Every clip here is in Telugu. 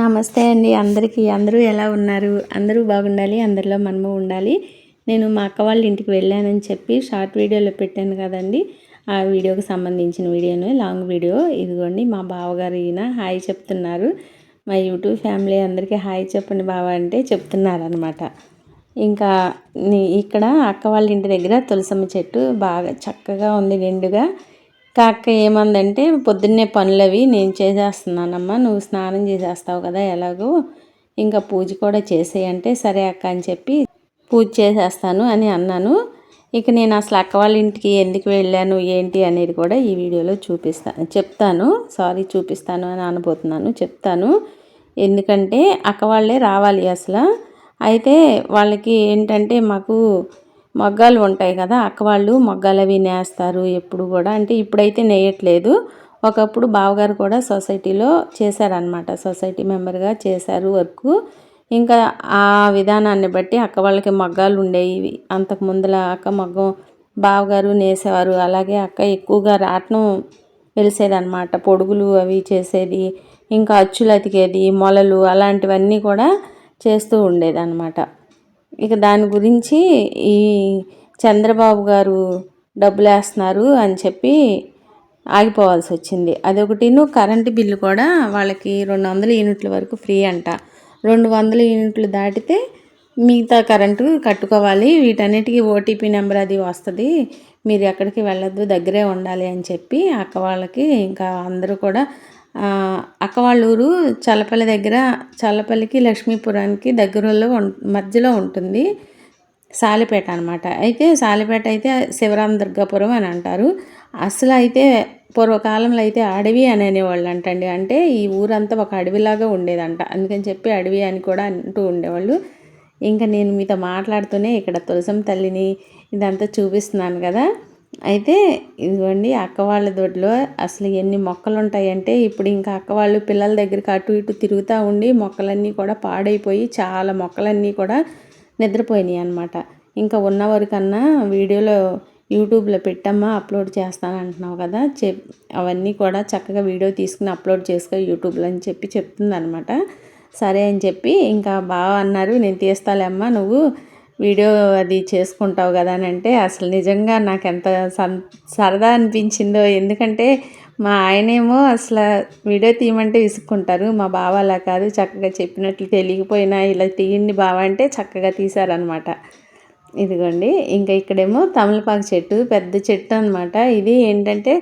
నమస్తే అండి అందరికీ. అందరూ ఎలా ఉన్నారు? అందరూ బాగుండాలి. అందరిలో మనము ఉండాలి. నేను మా అక్క వాళ్ళ ఇంటికి వెళ్ళానని చెప్పి షార్ట్ వీడియోలో పెట్టాను కదండి. ఆ వీడియోకి సంబంధించిన వీడియోను లాంగ్ వీడియో ఇదిగోండి. మా బావగారు ఈయన హాయ్ చెప్తున్నారు. మా యూట్యూబ్ ఫ్యామిలీ అందరికీ హాయ్ చెప్పండి బావ అంటే చెప్తున్నారనమాట. ఇంకా ఇక్కడ అక్క వాళ్ళ ఇంటి దగ్గర తులసమ్మ చెట్టు బాగా చక్కగా ఉంది నిండుగా. అక్క ఏమందంటే పొద్దున్నే పనులవి నేను చేసేస్తున్నానమ్మా, నువ్వు స్నానం చేసేస్తావు కదా ఎలాగో, ఇంకా పూజ కూడా చేసేయంటే సరే అక్క అని చెప్పి పూజ చేసేస్తాను అని అన్నాను. ఇక నేను అసలు అక్క వాళ్ళ ఇంటికి ఎందుకు వెళ్ళాను ఏంటి అనేది కూడా ఈ వీడియోలో చూపిస్తాను అని అనబోతున్నాను. చెప్తాను ఎందుకంటే అక్క వాళ్ళే రావాలి అసలు. అయితే వాళ్ళకి ఏంటంటే మాకు మగ్గాలు ఉంటాయి కదా, అక్క వాళ్ళు మగ్గాలు అవి నేస్తారు ఎప్పుడు కూడా. అంటే ఇప్పుడైతే నేయట్లేదు. ఒకప్పుడు బావగారు కూడా సొసైటీలో చేశారనమాట, సొసైటీ మెంబర్గా చేశారు వర్క్. ఇంకా ఆ విధానాన్ని బట్టి అక్క వాళ్ళకి మగ్గాలు ఉండేవి. అంతకు ముందుల అక్క మగ్గం బావగారు నేసేవారు. అలాగే అక్క ఎక్కువగా రాట్నం వెలిసేదనమాట, పొడుగులు అవి చేసేది, ఇంకా అచ్చులు అతికేది, మొలలు అలాంటివన్నీ కూడా చేస్తూ ఉండేదన్నమాట. ఇక దాని గురించి ఈ చంద్రబాబు గారు డబ్బులు వేస్తున్నారు అని చెప్పి ఆగిపోవాల్సి వచ్చింది. అదొకటిను. కరెంటు బిల్లు కూడా వాళ్ళకి 200 యూనిట్ల వరకు ఫ్రీ అంట. 200 యూనిట్లు దాటితే మిగతా కరెంటు కట్టుకోవాలి. వీటన్నిటికీ ఓటీపీ నెంబర్ అది వస్తుంది, మీరు ఎక్కడికి వెళ్ళొద్దు, దగ్గరే ఉండాలి అని చెప్పి అక్క వాళ్ళకి ఇంకా అందరూ కూడా అక్క వాళ్ళ ఊరు చల్లపల్లి దగ్గర, చల్లపల్లికి లక్ష్మీపురానికి దగ్గరలో మధ్యలో ఉంటుంది సాలిపేట అనమాట. అయితే సాలిపేట అయితే శివరామ దుర్గాపురం అని అంటారు. అసలు అయితే పూర్వకాలంలో అయితే అడవి అని అనేవాళ్ళు అంటండి. అంటే ఈ ఊరంతా ఒక అడవిలాగా ఉండేదంట, అందుకని చెప్పి అడవి అని కూడా అంటూ ఉండేవాళ్ళు. ఇంకా నేను మీతో మాట్లాడుతూనే ఇక్కడ తులసమ్మ తల్లిని ఇదంతా చూపిస్తున్నాను కదా. అయితే ఇదిగోండి అక్క వాళ్ళ దొడ్లో అసలు ఎన్ని మొక్కలు ఉంటాయంటే, ఇప్పుడు ఇంకా అక్క వాళ్ళు పిల్లల దగ్గరికి అటు ఇటు తిరుగుతూ ఉండి మొక్కలన్నీ కూడా పాడైపోయి చాలా మొక్కలన్నీ కూడా నిద్రపోయినాయి అనమాట. ఇంకా ఉన్నవరకన్నా వీడియోలో యూట్యూబ్లో పెట్టమ్మా అప్లోడ్ చేస్తాను అంటున్నావు కదా, అవన్నీ కూడా చక్కగా వీడియో తీసుకుని అప్లోడ్ చేసుకో యూట్యూబ్లో అని చెప్పి చెప్తుందనమాట. సరే అని చెప్పి ఇంకా బాగా అన్నారు, నేను తీస్తాలేమ్మా నువ్వు వీడియో అది చేసుకుంటావు కదా అని అంటే, అసలు నిజంగా నాకు ఎంత సరదా అనిపించిందో. ఎందుకంటే మా ఆయనేమో అసలు వీడియో తీయమంటే విసుక్కుంటారు, మా బావ అలా కాదు, చక్కగా చెప్పినట్లు తెలియకపోయినా ఇలా తీయండి బావ అంటే చక్కగా తీశారనమాట. ఇదిగోండి ఇంకా ఇక్కడేమో తమలపాకు చెట్టు, పెద్ద చెట్టు అనమాట. ఇది ఏంటంటే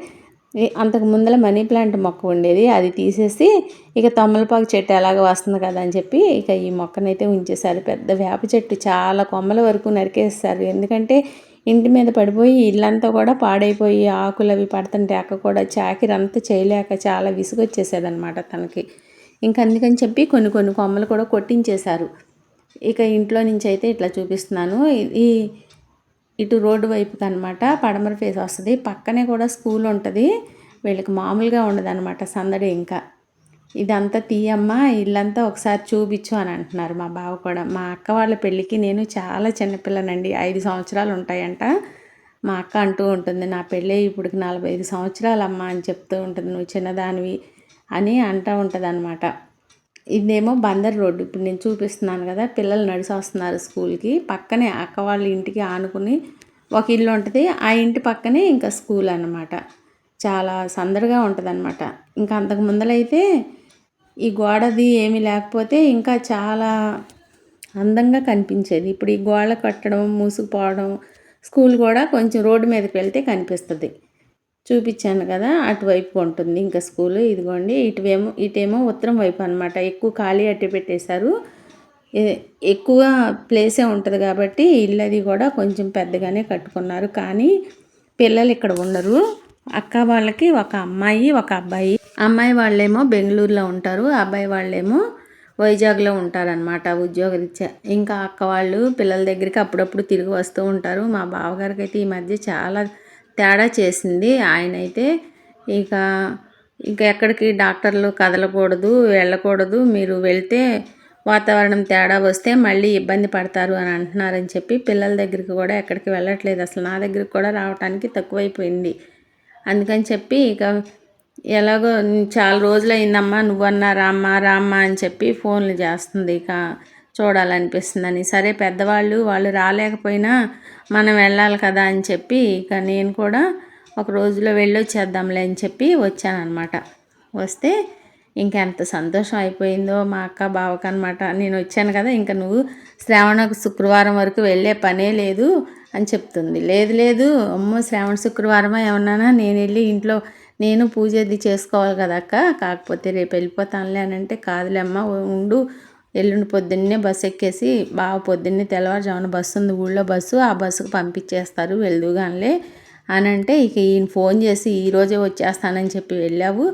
అంతకు ముందర మనీ ప్లాంట్ మొక్క ఉండేది, అది తీసేసి ఇక తమలపాకు చెట్టు ఎలాగ వస్తుంది కదా అని చెప్పి ఇక ఈ మొక్కనైతే ఉంచేశారు. పెద్ద వేప చెట్టు చాలా కొమ్మల వరకు నరికేస్తారు. ఎందుకంటే ఇంటి మీద పడిపోయి ఇల్లంతా కూడా పాడైపోయి ఆకులు అవి పడుతుంటే అక్క కూడా చాకిరంతా చేయలేక చాలా విసుగొచ్చేసేదనమాట తనకి. ఇంకా అందుకని చెప్పి కొన్ని కొన్ని కొమ్మలు కూడా కొట్టించేశారు. ఇక ఇంట్లో నుంచి అయితే ఇట్లా చూపిస్తున్నాను. ఈ ఇటు రోడ్డు వైపుకి అనమాట, పడమర ఫేస్ వస్తుంది. పక్కనే కూడా స్కూల్ ఉంటుంది, వీళ్ళకి మామూలుగా ఉండదన్నమాట సందడి. ఇంకా ఇదంతా తీయమ్మ ఇల్లంతా ఒకసారి చూపించు అని అంటున్నారు మా బావ కూడా. మా అక్క వాళ్ళ పెళ్ళికి నేను చాలా చిన్నపిల్లనండి, 5 సంవత్సరాలు ఉంటాయంట. మా అక్క అంటూ ఉంటుంది, నా పెళ్ళి ఇప్పటికి 45 సంవత్సరాలు అమ్మ అని చెప్తూ ఉంటుంది, నువ్వు చిన్నదానివి అని అంటూ ఉంటుంది అనమాట. ఇదేమో బందర్ రోడ్డు, ఇప్పుడు నేను చూపిస్తున్నాను కదా, పిల్లలు నడిచి వస్తున్నారు స్కూల్కి. పక్కనే అక్క వాళ్ళ ఇంటికి ఆనుకుని ఒక ఇల్లు ఉంటుంది, ఆ ఇంటి పక్కనే ఇంకా స్కూల్ అన్నమాట. చాలా సందడిగా ఉంటుంది అనమాట. ఇంకా అంతకు ముందలైతే ఈ గోడది ఏమీ లేకపోతే ఇంకా చాలా అందంగా కనిపించేది. ఇప్పుడు ఈ గోడ కట్టడం, మూసుకుపోవడం, స్కూల్ కూడా కొంచెం రోడ్డు మీదకి వెళ్తే కనిపిస్తుంది. చూపించాను కదా, అటువైపు ఉంటుంది ఇంకా స్కూల్. ఇదిగోండి ఇటేమో ఉత్తరం వైపు అనమాట. ఎక్కువ ఖాళీ అట్టి పెట్టేశారు, ఎక్కువ ప్లేసే ఉంటుంది కాబట్టి ఇల్లు అది కూడా కొంచెం పెద్దగానే కట్టుకున్నారు. కానీ పిల్లలు ఇక్కడ ఉండరు. అక్క వాళ్ళకి ఒక అమ్మాయి ఒక అబ్బాయి. అమ్మాయి వాళ్ళేమో బెంగళూరులో ఉంటారు, అబ్బాయి వాళ్ళేమో వైజాగ్లో ఉంటారనమాట ఉద్యోగరీత్యా. ఇంకా అక్క వాళ్ళు పిల్లల దగ్గరికి అప్పుడప్పుడు తిరిగి వస్తూ ఉంటారు. మా బావగారికి అయితే ఈ మధ్య చాలా తేడా చేసింది. ఆయన అయితే ఇక ఎక్కడికి డాక్టర్లు కదలకూడదు, వెళ్ళకూడదు, మీరు వెళ్తే వాతావరణం తేడా వస్తే మళ్ళీ ఇబ్బంది పడతారు అని అంటున్నారని చెప్పి పిల్లల దగ్గరికి కూడా ఎక్కడికి వెళ్ళట్లేదు. అసలు నా దగ్గరికి కూడా రావడానికి తక్కువైపోయింది. అందుకని చెప్పి ఇక ఎలాగో చాలా రోజులయిందమ్మా నువ్వన్నా రామ్మా రామ్మా అని చెప్పి ఫోన్లు చేస్తుంది. ఇక చూడాలనిపిస్తుందని. సరే పెద్దవాళ్ళు వాళ్ళు రాలేకపోయినా మనం వెళ్ళాలి కదా అని చెప్పి ఇక నేను కూడా ఒక రోజులో వెళ్ళొచ్చేద్దాంలే అని చెప్పి వచ్చానన్నమాట. వస్తే ఇంకెంత సంతోషం అయిపోయిందో మా అక్క బావకు అనమాట. నేను వచ్చాను కదా, ఇంకా నువ్వు శ్రావణ శుక్రవారం వరకు వెళ్ళే పనే లేదు అని చెప్తుంది. లేదు లేదు అమ్మో శ్రావణ శుక్రవారమా ఏమన్నానా, నేను వెళ్ళి ఇంట్లో నేను పూజ అది చేసుకోవాలి కదా అక్క, కాకపోతే రేపు వెళ్ళిపోతానులే అని అంటే, కాదులే అమ్మ ఉండు, ఎల్లుండి పొద్దున్నే బస్సు ఎక్కేసి బావ పొద్దున్నే తెల్లవారుజామున బస్సు ఉంది ఊళ్ళో బస్సు, ఆ బస్సుకు పంపించేస్తారు వెళ్దుగానిలే అని అంటే, ఇక ఈయన ఫోన్ చేసి ఈరోజే వచ్చేస్తానని చెప్పి వెళ్ళావు,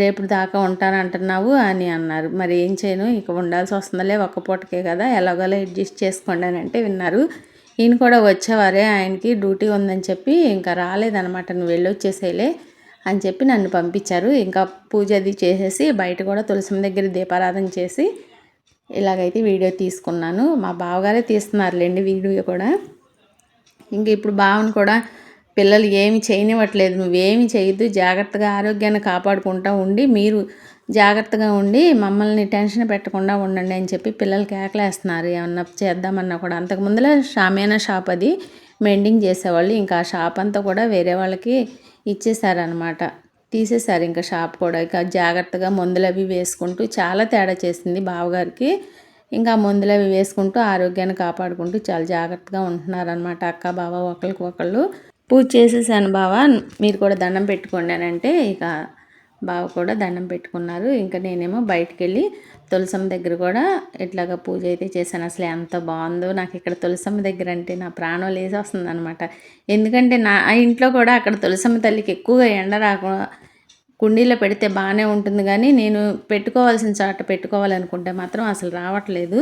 రేపు దాకా ఉంటానంటున్నావు అని అన్నారు. మరి ఏం చేయను, ఇక ఉండాల్సి వస్తుందిలే, ఒక్క పూటకే కదా ఎలాగోలా అడ్జస్ట్ చేసుకోండి అని అంటే విన్నారు. ఈయన కూడా వచ్చేవారే, ఆయనకి డ్యూటీ ఉందని చెప్పి ఇంకా రాలేదనమాట. నువ్వు వెళ్ళొచ్చేసేలే అని చెప్పి నన్ను పంపించారు. ఇంకా పూజ అది చేసేసి బయట కూడా తులసి దగ్గర దీపారాధన చేసి ఇలాగైతే వీడియో తీసుకున్నాను. మా బావగారే తీస్తున్నారులేండి వీడియో కూడా. ఇంక ఇప్పుడు బావను కూడా పిల్లలు ఏమి చేయనివ్వట్లేదు, నువ్వేమి చేయొద్దు, జాగ్రత్తగా ఆరోగ్యాన్ని కాపాడుకుంటూ ఉండి మీరు జాగ్రత్తగా ఉండి మమ్మల్ని టెన్షన్ పెట్టకుండా ఉండండి అని చెప్పి పిల్లలు కేకలేస్తున్నారు ఏమన్నా చేద్దామన్నా కూడా. అంతకుముందులో షామేనా షాప్ అది మెండింగ్ చేసేవాళ్ళు, ఇంకా ఆ షాప్ అంతా కూడా వేరే వాళ్ళకి ఇచ్చేసారనమాట, తీసేశారు ఇంకా షాప్ కూడా. ఇక జాగ్రత్తగా మందులు అవి వేసుకుంటూ చాలా తేడా చేసింది బావగారికి. ఇంకా మందులు అవి వేసుకుంటూ ఆరోగ్యాన్ని కాపాడుకుంటూ చాలా జాగ్రత్తగా ఉంటున్నారనమాట అక్క బావ ఒకరికి ఒకళ్ళు. పూజ చేసేసాను బావ, మీరు కూడా దండం పెట్టుకోండి అని అంటే ఇక బావ కూడా దండం పెట్టుకున్నారు. ఇంకా నేనేమో బయటికి వెళ్ళి తులసమ్మ దగ్గర కూడా ఇట్లాగా పూజ అయితే చేశాను. అసలు ఎంత బాగుందో నాకు ఇక్కడ తులసమ్మ దగ్గర అంటే నా ప్రాణం లేసి వస్తుంది అనమాట. ఎందుకంటే నా ఇంట్లో కూడా అక్కడ తులసమ్మ తల్లికి ఎక్కువగా ఎండ రాకుండా కుండీలో పెడితే బాగానే ఉంటుంది, కానీ నేను పెట్టుకోవాల్సిన చోట పెట్టుకోవాలనుకుంటే మాత్రం అసలు రావట్లేదు.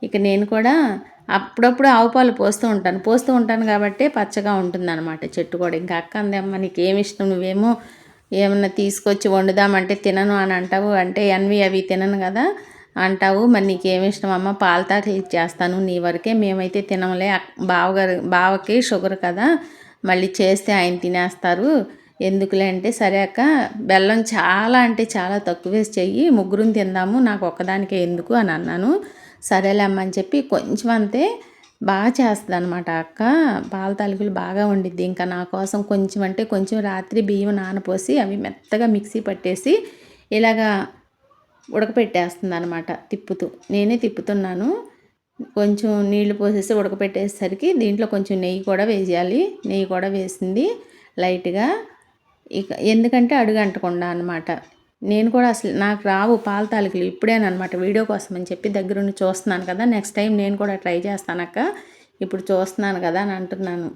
ఇక నేను కూడా అప్పుడప్పుడు ఆవు పాలు పోస్తూ ఉంటాను కాబట్టి పచ్చగా ఉంటుందన్నమాట చెట్టు కూడా. ఇంకా అక్క అందేమ్మ నీకేమి ఇష్టం, నువ్వేమో ఏమన్నా తీసుకొచ్చి వండుదామంటే తినను అని అంటావు, అంటే ఎన్వి అవి తినను కదా అంటావు, మరి నీకేమి ఇష్టం అమ్మ, పాలతాకి ఇచ్చేస్తాను నీ వరకే, మేమైతే తినములే, బావకి షుగర్ కదా మళ్ళీ చేస్తే ఆయన తినేస్తారు ఎందుకులే అంటే, సరే అక్క బెల్లం చాలా అంటే చాలా తక్కువ వేసి చెయ్యి, ముగ్గురుని తిందాము, నాకు ఒక్కదానికే ఎందుకు అని అన్నాను. సరేలే అమ్మ అని చెప్పి కొంచెం అంతే బాగా చేస్తుంది అనమాట అక్క, పాల తాలికలు బాగా వండిద్ది. ఇంకా నా కోసం కొంచెం అంటే కొంచెం రాత్రి బియ్యం నానపోసి అవి మెత్తగా మిక్సీ పట్టేసి ఇలాగా ఉడకపెట్టేస్తుంది అనమాట తిప్పుతూ. నేనే తిప్పుతున్నాను. కొంచెం నీళ్లు పోసేసి ఉడకపెట్టేసరికి దీంట్లో కొంచెం నెయ్యి కూడా వేయాలి, నెయ్యి కూడా వేసింది లైట్గా. ఇక ఎందుకంటే అడుగు అంటకుండా అనమాట. నేను కూడా అసలు నాకు రావు పాల తాలికలు, ఇప్పుడేనమాట వీడియో కోసం అని చెప్పి దగ్గరుండి చూస్తున్నాను కదా, నెక్స్ట్ టైం నేను కూడా ట్రై చేస్తానక్క, ఇప్పుడు చూస్తున్నాను కదా అని అంటున్నాను.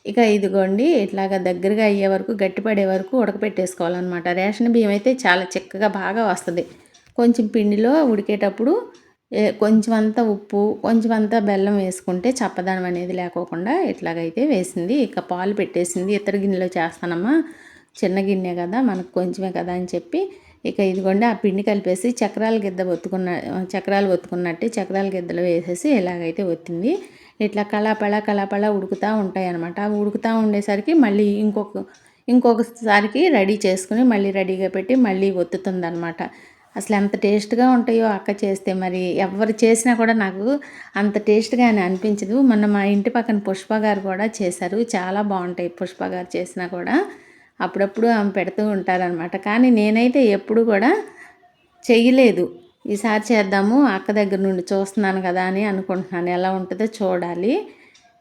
ఇక ఇదిగోండి ఇట్లాగా దగ్గరగా అయ్యే వరకు గట్టిపడే వరకు ఉడకపెట్టేసుకోవాలన్నమాట. రేషన్ బియ్యం అయితే చాలా చిక్కగా బాగా వస్తుంది. కొంచెం పిండిలో ఉడికేటప్పుడు కొంచెం అంతా ఉప్పు కొంచెం అంతా బెల్లం వేసుకుంటే చప్పదనం అనేది లేకోకుండా ఇట్లాగైతే వేసింది. ఇక పాలు పెట్టేసింది. ఇతర గిన్నెలో చేస్తానమ్మా, చిన్న గిన్నె కదా మనకు కొంచెమే కదా అని చెప్పి ఇక ఇదిగోండి ఆ పిండి కలిపేసి చక్రాల ఒత్తుకున్నట్టే చక్రాల గిద్దలు వేసేసి ఇలాగైతే ఒత్తింది. ఇట్లా కళాపళ ఉడుకుతూ ఉంటాయి అన్నమాట. అవి ఉడుకుతూ ఉండేసరికి మళ్ళీ ఇంకొకసారికి రెడీ చేసుకుని మళ్ళీ రెడీగా పెట్టి మళ్ళీ ఒత్తుతుందనమాట. అసలు ఎంత టేస్ట్గా ఉంటాయో అక్క చేస్తే, మరి ఎవరు చేసినా కూడా నాకు అంత టేస్ట్గా అని అనిపించదు. మొన్న మా ఇంటి పక్కన పుష్ప గారు కూడా చేశారు, చాలా బాగుంటాయి పుష్ప గారు చేసినా కూడా, అప్పుడప్పుడు ఆమె పెడుతూ ఉంటారనమాట. కానీ నేనైతే ఎప్పుడు కూడా చెయ్యలేదు. ఈసారి చేద్దాము అక్క దగ్గర నుండి చూస్తున్నాను కదా అని అనుకుంటున్నాను, ఎలా ఉంటుందో చూడాలి.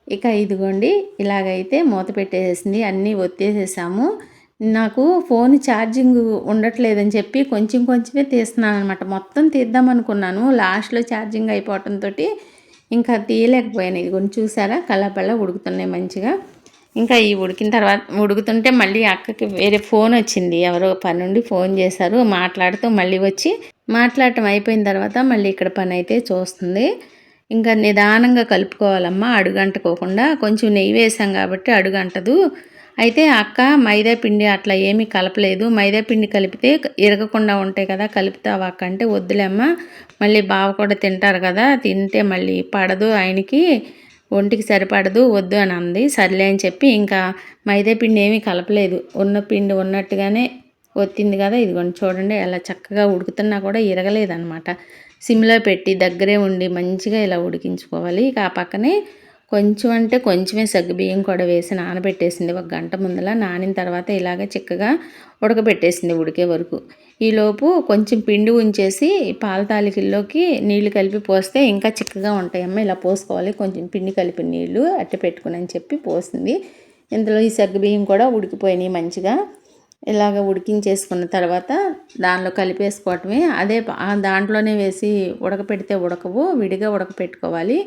ఇక ఇదిగోండి ఇలాగైతే మూత పెట్టేసింది, అన్నీ ఒత్తేసేసాము. నాకు ఫోన్ ఛార్జింగ్ ఉండట్లేదని చెప్పి కొంచెమే తీస్తున్నాను అనమాట. మొత్తం తీద్దాం అనుకున్నాను, లాస్ట్లో ఛార్జింగ్ అయిపోవటంతో ఇంకా తీయలేకపోయాను. ఇదిగోండి చూసారా కళ్ళపళ్ళ ఉడుకుతున్నాయి మంచిగా. ఇంకా ఈ ఉడికిన తర్వాత ఉడుకుతుంటే మళ్ళీ అక్కకి వేరే ఫోన్ వచ్చింది, ఎవరో పని నుండి ఫోన్ చేశారు, మాట్లాడుతూ మళ్ళీ వచ్చి మాట్లాడటం అయిపోయిన తర్వాత మళ్ళీ ఇక్కడ పని అయితే చూస్తుంది. ఇంకా నిదానంగా కలుపుకోవాలమ్మా అడుగంటుకోకుండా, కొంచెం నెయ్యి వేసాం కాబట్టి అడుగంటదు. అయితే అక్క మైదా పిండి అట్లా ఏమీ కలపలేదు, మైదా పిండి కలిపితే ఇరగకుండా ఉంటాయి కదా, కలుపుతావా అక్క అంటే, వద్దులేమ్మ మళ్ళీ బావ కూడా తింటారు కదా, తింటే మళ్ళీ పడదు ఆయనకి, ఒంటికి సరిపడదు, వద్దు అని అంది. సర్లే అని చెప్పి ఇంకా మైదా పిండి ఏమీ కలపలేదు, ఉన్న పిండి ఉన్నట్టుగానే ఒత్తింది కదా, ఇదిగోండి చూడండి ఎలా చక్కగా ఉడుకుతున్నా కూడా ఇరగలేదనమాట. సిమ్లో పెట్టి దగ్గరే ఉండి మంచిగా ఇలా ఉడికించుకోవాలి. ఇక ఆ పక్కనే కొంచెం అంటే కొంచెమే సగ్గుబియ్యం కూడా వేసి నానబెట్టేసింది 1 గంట ముందల. నానిన తర్వాత ఇలాగ చిక్కగా ఉడకబెట్టేసింది ఉడికే వరకు. ఈలోపు కొంచెం పిండి ఉంచేసి పాల తాలికల్లోకి నీళ్లు కలిపి పోస్తే ఇంకా చిక్కగా ఉంటాయమ్మ. ఇలా పోసుకోవాలి, కొంచెం పిండి కలిపిన నీళ్లు అట్టి పెట్టుకుని అని చెప్పి పోసింది. ఇందులో ఈ సగ్గుబియ్యం కూడా ఉడికిపోయినాయి మంచిగా. ఇలాగ ఉడికించేసుకున్న తర్వాత దానిలో కలిపేసుకోవటమే. అదే దాంట్లోనే వేసి ఉడకపెడితే ఉడకవు, విడిగా ఉడకపెట్టుకోవాలి.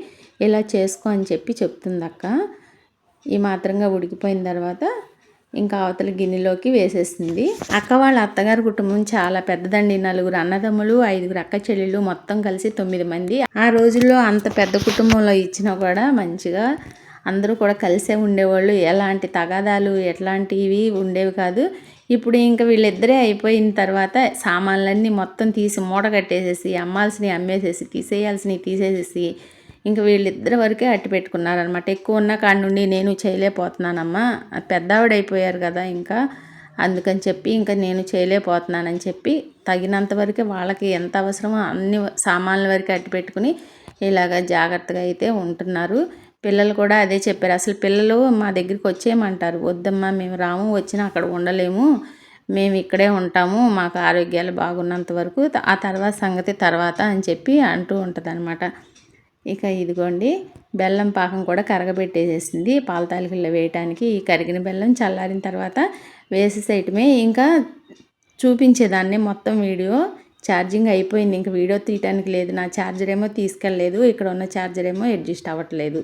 ఇలా చేసుకో అని చెప్పి చెప్తుంది అక్క. ఈ మాత్రంగా ఉడికిపోయిన తర్వాత ఇంకా అవతల గిన్నెలోకి వేసేసింది. అక్క వాళ్ళ అత్తగారి కుటుంబం చాలా పెద్దదండి. 4 అన్నదమ్ములు, 5 అక్క చెల్లెళ్ళు, మొత్తం కలిసి 9 మంది. ఆ రోజుల్లో అంత పెద్ద కుటుంబంలో ఇచ్చినా కూడా మంచిగా అందరూ కూడా కలిసే ఉండేవాళ్ళు. ఎలాంటి తగాదాలు ఎట్లాంటివి ఉండేవి కాదు. ఇప్పుడు ఇంకా వీళ్ళిద్దరే అయిపోయిన తర్వాత సామాన్లన్నీ మొత్తం తీసి మూట కట్టేసేసి, అమ్మాల్సినవి అమ్మేసేసి, తీసేయాల్సినవి తీసేసేసి ఇంక వీళ్ళిద్దరి వరకే అట్టి పెట్టుకున్నారనమాట. ఎక్కువ ఉన్న కాడి నుండి నేను చేయలేకపోతున్నానమ్మా, పెద్దావిడైపోయారు కదా, ఇంకా అందుకని చెప్పి ఇంకా నేను చేయలేకపోతున్నానని చెప్పి తగినంత వరకే వాళ్ళకి ఎంత అవసరమో అన్ని సామాన్ల వరకు అట్టి పెట్టుకుని ఇలాగ జాగ్రత్తగా అయితే ఉంటున్నారు. పిల్లలు కూడా అదే చెప్పారు. అసలు పిల్లలు మా దగ్గరికి వచ్చేయమంటారు. వద్దమ్మా మేము రాము, వచ్చినా అక్కడ ఉండలేము, మేము ఇక్కడే ఉంటాము, మాకు ఆరోగ్యాలు బాగున్నంత వరకు, ఆ తర్వాత సంగతి తర్వాత అని చెప్పి అంటూ ఉంటుంది. ఇక ఇదిగోండి బెల్లం పాకం కూడా కరగబెట్టేసేసింది పాల తాలికల్లో వేయటానికి. ఈ కరిగిన బెల్లం చల్లారిన తర్వాత వేసేసేయటమే. ఇంకా చూపించేదాన్ని మొత్తం వీడియో. ఛార్జింగ్ అయిపోయింది, ఇంక వీడియో తీయటానికి లేదు. నా ఛార్జర్ ఏమో తీసుకెళ్ళలేదు, ఇక్కడ ఉన్న ఛార్జర్ ఏమో అడ్జస్ట్ అవ్వట్లేదు.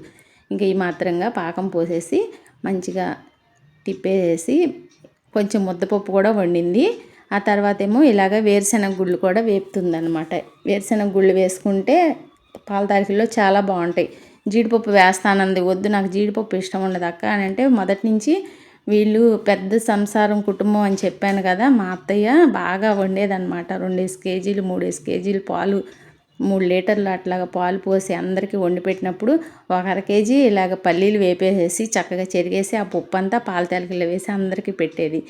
ఇంకా ఈ మాత్రంగా పాకం పోసేసి మంచిగా తిప్పేసి కొంచెం ముద్దపప్పు కూడా వండింది. ఆ తర్వాత ఏమో ఇలాగ వేరుశెనగ గుళ్ళు కూడా వేపుతుందనమాట. వేరుశెనగ గుళ్ళు వేసుకుంటే పాల తాలికల్లో చాలా బాగుంటాయి. జీడిపప్పు వేస్తానంది. వద్దు, నాకు జీడిపప్పు ఇష్టం ఉండదు అక్క అని అంటే, మొదటి నుంచి వీళ్ళు పెద్ద సంసారం కుటుంబం అని చెప్పాను కదా, మా అత్తయ్య బాగా వండేదన్నమాట. 2 కేజీలు 3 కేజీలు పాలు, 3 లీటర్లు అట్లాగా పాలు పోసి అందరికీ వండి పెట్టినప్పుడు 1 కేజీ ఇలాగ పల్లీలు వేపేసేసి చక్కగా చెరిగేసి ఆ పప్పు అంతా పాల తాలికల్లో వేసి అందరికీ పెట్టేది.